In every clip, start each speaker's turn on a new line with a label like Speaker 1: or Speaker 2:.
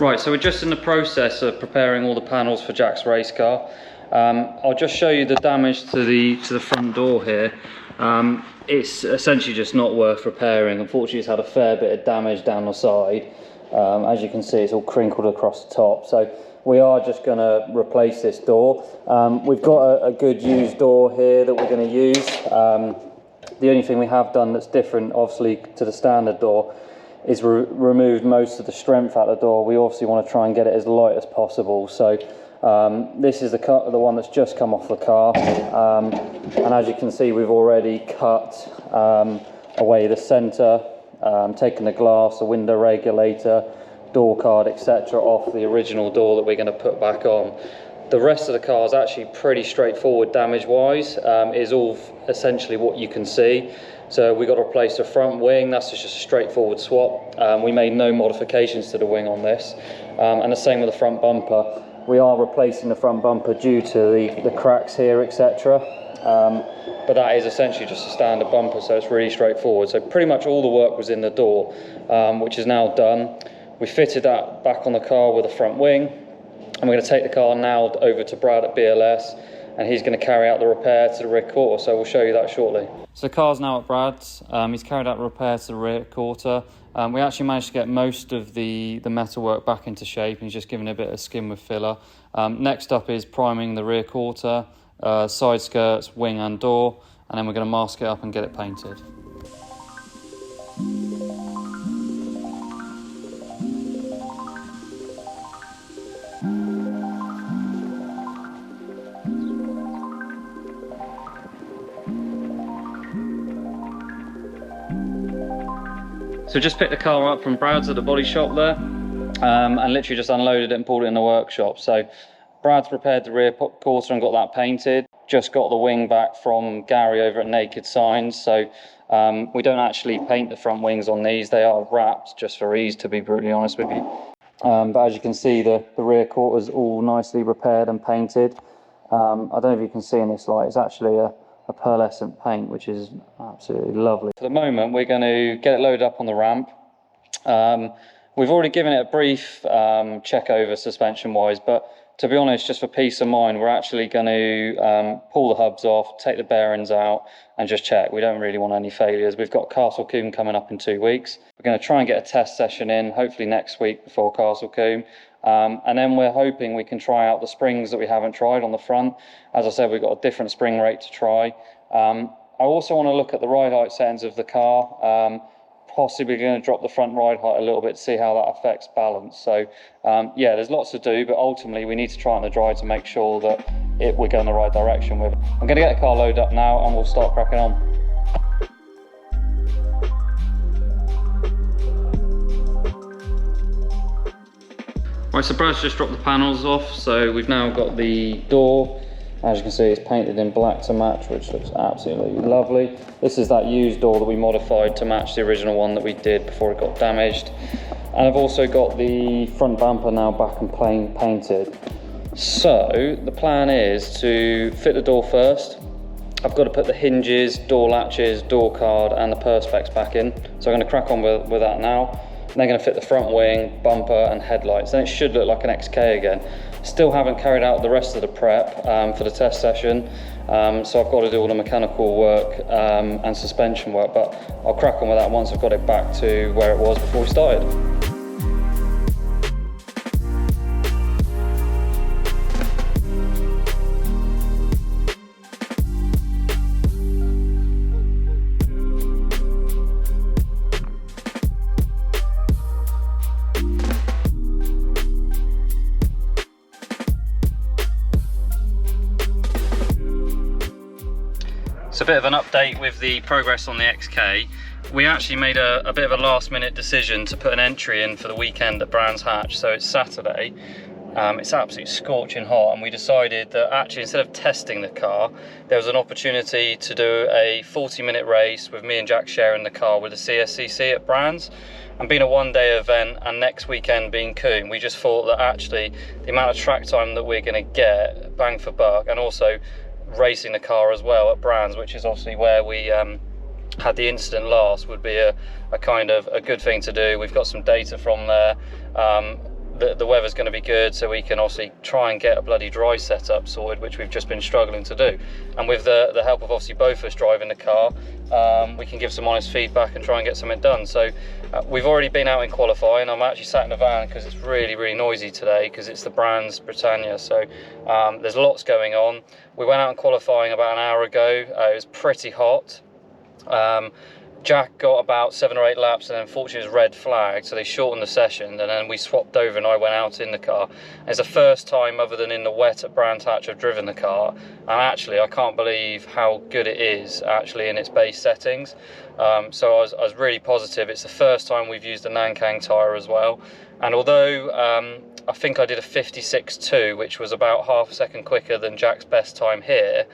Speaker 1: Right, so we're just in the process of preparing all the panels for Jack's race car. I'll just show you the damage to the front door here. It's essentially just not worth repairing. Unfortunately, it's had a fair bit of damage down the side. As you can see, it's all crinkled across the top. So we are just going to replace this door. We've got a good used door here that we're going to use. The only thing we have done that's different, obviously, to the standard door is removed most of the strength out of the door. We obviously want to try and get it as light as possible. So this is the one that's just come off the car, and as you can see, we've already cut away the centre, taken the glass, the window regulator, door card, etc. off the original door that we're going to put back on. The rest of the car is actually pretty straightforward damage wise. Is all essentially what you can see. So we got to replace the front wing. That's just a straightforward swap. We made no modifications to the wing on this, and the same with the front bumper. We are replacing the front bumper due to the cracks here, etc. But that is essentially just a standard bumper, so it's really straightforward. So pretty much all the work was in the door, which is now done. We fitted that back on the car with the front wing, and we're going to take the car now over to Brad at BLS, and he's going to carry out the repair to the rear quarter, so we'll show you that shortly. So the car's now at Brad's. He's carried out the repair to the rear quarter. We actually managed to get most of the metalwork back into shape, and he's just given a bit of skin with filler. Next up is priming the rear quarter, side skirts, wing and door, and then we're going to mask it up and get it painted. So just picked the car up from Brad's at the body shop there, and literally just unloaded it and pulled it in the workshop. So Brad's repaired the rear quarter and got that painted. Just got the wing back from Gary over at Naked Signs. So we don't actually paint the front wings on these. They are wrapped just for ease, to be brutally honest with you. But as you can see, the rear quarter's all nicely repaired and painted. I don't know if you can see in this light, it's actually a pearlescent paint, which is absolutely lovely. For the moment, we're going to get it loaded up on the ramp. We've already given it a brief check over suspension wise, but to be honest, just for peace of mind, we're actually going to pull the hubs off, take the bearings out and just check. We don't really want any failures. We've got Castle Combe coming up in 2 weeks. We're going to try and get a test session in, hopefully next week before Castle Combe. And then we're hoping we can try out the springs that we haven't tried on the front. As I said, we've got a different spring rate to try. I also want to look at the ride height settings of the car. Possibly going to drop the front ride height a little bit to see how that affects balance. So yeah, there's lots to do, but ultimately we need to try on the dry to make sure that we're going the right direction with it. I'm going to get the car loaded up now and we'll start cracking on. Right, so Brad's just dropped the panels off, so we've now got the door. As you can see, it's painted in black to match, which looks absolutely lovely. This is that used door that we modified to match the original one that we did before it got damaged. And I've also got the front bumper now back and painted. So the plan is to fit the door first. I've got to put the hinges, door latches, door card and the perspex back in. So I'm going to crack on with that now. And they're going to fit the front wing, bumper and headlights. Then it should look like an XK again. Still haven't carried out the rest of the prep for the test session. So I've got to do all the mechanical work and suspension work, but I'll crack on with that once I've got it back to where it was before we started. So a bit of an update with the progress on the XK. We actually made a bit of a last minute decision to put an entry in for the weekend at Brands Hatch, so it's Saturday. It's absolutely scorching hot, and we decided that actually instead of testing the car, there was an opportunity to do a 40-minute race with me and Jack sharing the car with the CSCC at Brands. And being a one-day event and next weekend being Combe, we just thought that actually the amount of track time that we're going to get, bang for buck, and also racing the car as well at Brands, which is obviously where we had the incident last, would be a kind of a good thing to do. We've got some data from there. the weather's going to be good, so we can obviously try and get a bloody dry setup sorted, which we've just been struggling to do. And with the help of obviously both of us driving the car, we can give some honest feedback and try and get something done. So we've already been out in qualifying. I'm actually sat in the van because it's really noisy today, because it's the brand's Britannia, so there's lots going on. We went out in qualifying about an hour ago. It was pretty hot. Jack got about 7 or 8 laps and unfortunately was red flagged, so they shortened the session, and then we swapped over and I went out in the car. It's the first time other than in the wet at Brands Hatch I've driven the car, and actually I can't believe how good it is actually in its base settings. So I was really positive. It's the first time we've used a Nankang tyre as well, and although I think I did a 56.2, which was about half a second quicker than Jack's best time here,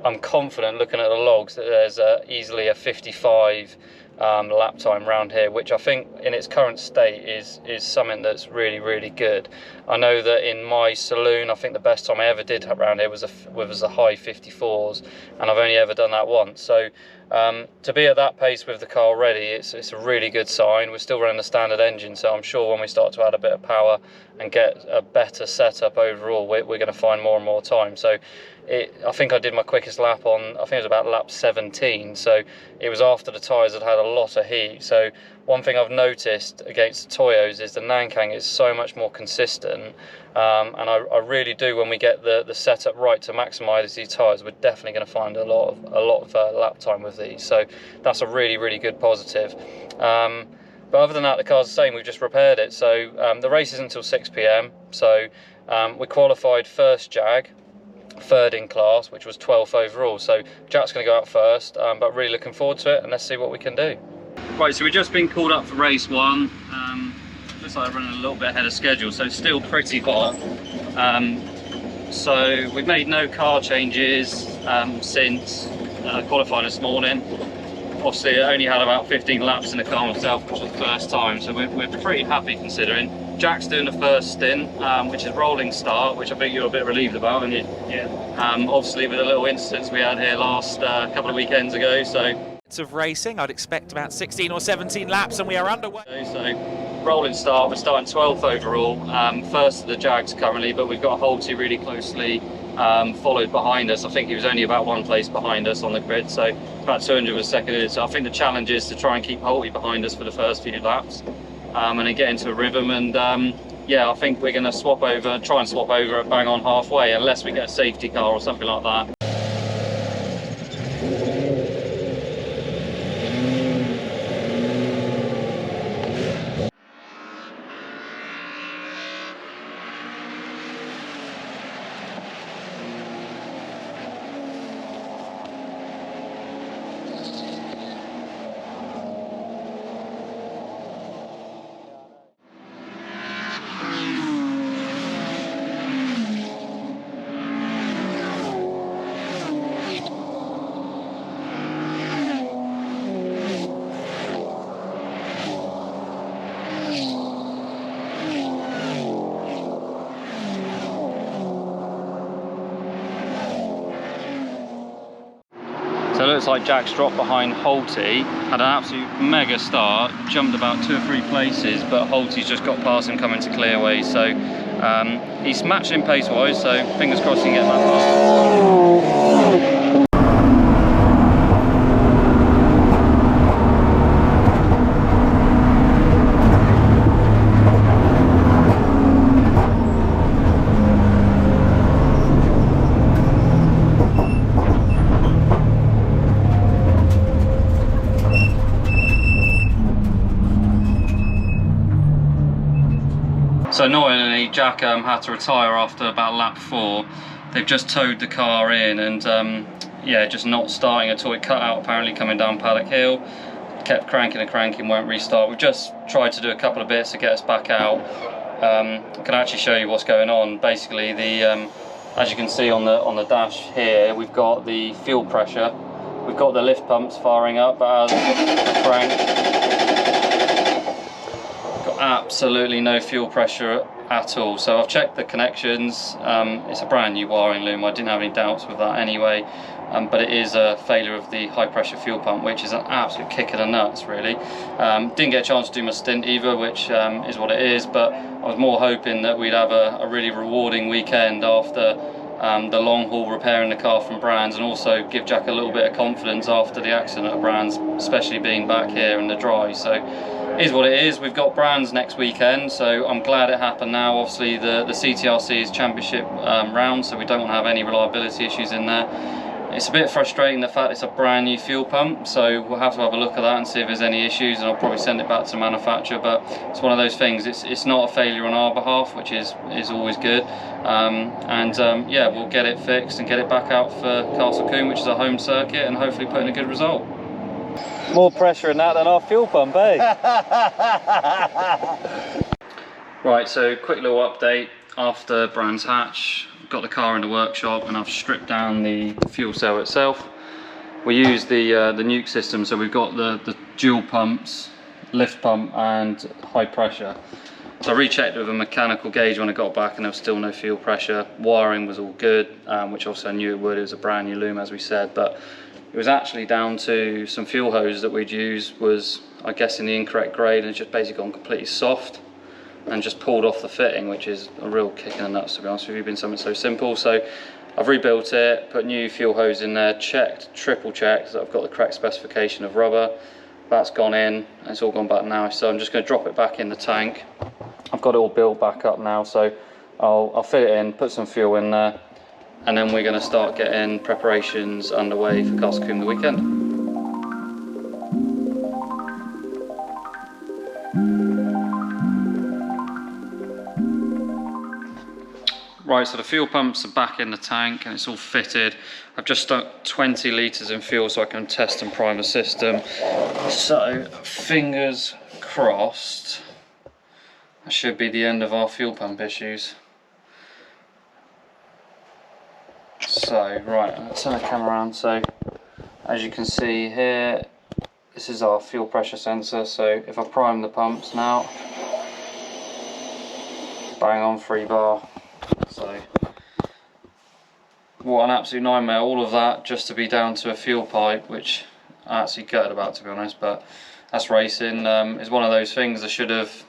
Speaker 1: I'm confident looking at the logs that there's easily a 55 lap time round here, which I think in its current state is something that's really good. I know that in my saloon, I think the best time I ever did around here was a high 54s, and I've only ever done that once. So to be at that pace with the car already, it's a really good sign. We're still running the standard engine, so I'm sure when we start to add a bit of power and get a better setup overall, we're going to find more and more time. So I think I did my quickest lap on, I think it was about lap 17, so it was after the tyres had had a lot of heat. So one thing I've noticed against the Toyos is the Nankang is so much more consistent, and I really do, when we get the setup right to maximise these tyres, we're definitely going to find a lot of lap time with these, so that's a really good positive. But other than that, the car's the same. We've just repaired it, so the race is until 6 PM, so we qualified first Jag, third in class, which was 12th overall, so Jack's going to go out first, but really looking forward to it, and let's see what we can do. Right, so we've just been called up for race 1. Looks like we're running a little bit ahead of schedule, so it's still pretty hot. So we've made no car changes since qualifying this morning. Obviously I only had about 15 laps in the car myself, which was the first time, so we're pretty happy considering. Jack's doing the first stint, which is rolling start, which I think you're a bit relieved about, aren't you? Yeah. Obviously with the little incidents we had here last couple of weekends ago, so
Speaker 2: of racing, I'd expect about 16 or 17 laps, and we are underway.
Speaker 1: So rolling start, we're starting 12th overall, first of the Jags currently, but we've got Holty really closely followed behind us. I think he was only about 1 place behind us on the grid, so about 200 was seconded. So I think the challenge is to try and keep Holty behind us for the first few laps, and then get into a rhythm. And yeah, I think we're going to try and swap over at bang on halfway, unless we get a safety car or something like that. So it looks like Jack's dropped behind Holty, had an absolute mega start, jumped about 2 or 3 places, but Holty's just got past him coming to clearways. So he's matched in pace wise, so fingers crossed he can get that far. So annoyingly, Jack had to retire after about lap 4. They've just towed the car in, and yeah, just not starting at all. It cut out apparently coming down Paddock Hill, kept cranking and cranking, won't restart. We've just tried to do a couple of bits to get us back out. I can actually show you what's going on. Basically, as you can see on the dash here, we've got the fuel pressure. We've got the lift pumps firing up, but as crank, absolutely no fuel pressure at all. So I've checked the connections. It's a brand new wiring loom. I didn't have any doubts with that anyway. but it is a failure of the high pressure fuel pump, which is an absolute kick in the nuts really. Didn't get a chance to do my stint either, which is what it is, but I was more hoping that we'd have a really rewarding weekend after the long haul repairing the car from Brands, and also give Jack a little bit of confidence after the accident at Brands, especially being back here in the dry. So it is what it is. We've got Brands next weekend, so I'm glad it happened now. Obviously the CTRC is championship round, so we don't want to have any reliability issues in there. It's a bit frustrating the fact it's a brand new fuel pump, so we'll have to have a look at that and see if there's any issues, and I'll probably send it back to manufacturer. But it's one of those things, it's not a failure on our behalf, which is always good. Yeah, we'll get it fixed and get it back out for Castle Combe, which is a home circuit, and hopefully put in a good result. More pressure in that than our fuel pump, eh? Right, so quick little update after Brands Hatch. Got the car in the workshop and I've stripped down the fuel cell itself. We use the nuke system, so we've got the dual pumps, lift pump and high pressure. So I rechecked with a mechanical gauge when I got back and there was still no fuel pressure. Wiring was all good, which also I knew it would. It was a brand new loom, as we said, but it was actually down to some fuel hose that we'd used was, I guess, in the incorrect grade, and it's just basically gone completely soft and just pulled off the fitting, which is a real kick in the nuts, to be honest with you, being something so simple. So I've rebuilt it, put new fuel hose in there, triple checked that I've got the correct specification of rubber. That's gone in, and it's all gone back now, so I'm just going to drop it back in the tank. I've got it all built back up now, so I'll fit it in, put some fuel in there, and then we're going to start getting preparations underway for Castle Combe the weekend. Right, so the fuel pumps are back in the tank and it's all fitted. I've just stuck 20 litres in fuel so I can test and prime the system. So, fingers crossed, that should be the end of our fuel pump issues. So, right, I'll turn the camera around. So, as you can see here, this is our fuel pressure sensor. So, if I prime the pumps now, bang on 3 bar. So, what an absolute nightmare, all of that just to be down to a fuel pipe, which I actually gutted about, to be honest, but that's racing. It's one of those things I should have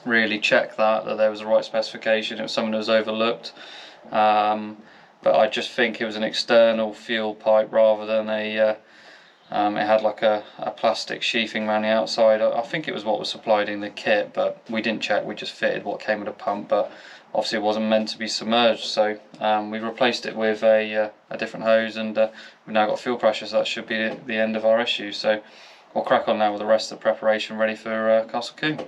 Speaker 1: really checked that there was the right specification. It was something that was overlooked, but I just think it was an external fuel pipe rather than a it had like a plastic sheathing around the outside. I think it was what was supplied in the kit, but we didn't check, we just fitted what came with the pump, but obviously it wasn't meant to be submerged, so we replaced it with a different hose, and we've now got fuel pressure, so that should be the end of our issue. So we'll crack on now with the rest of the preparation ready for Castle Combe.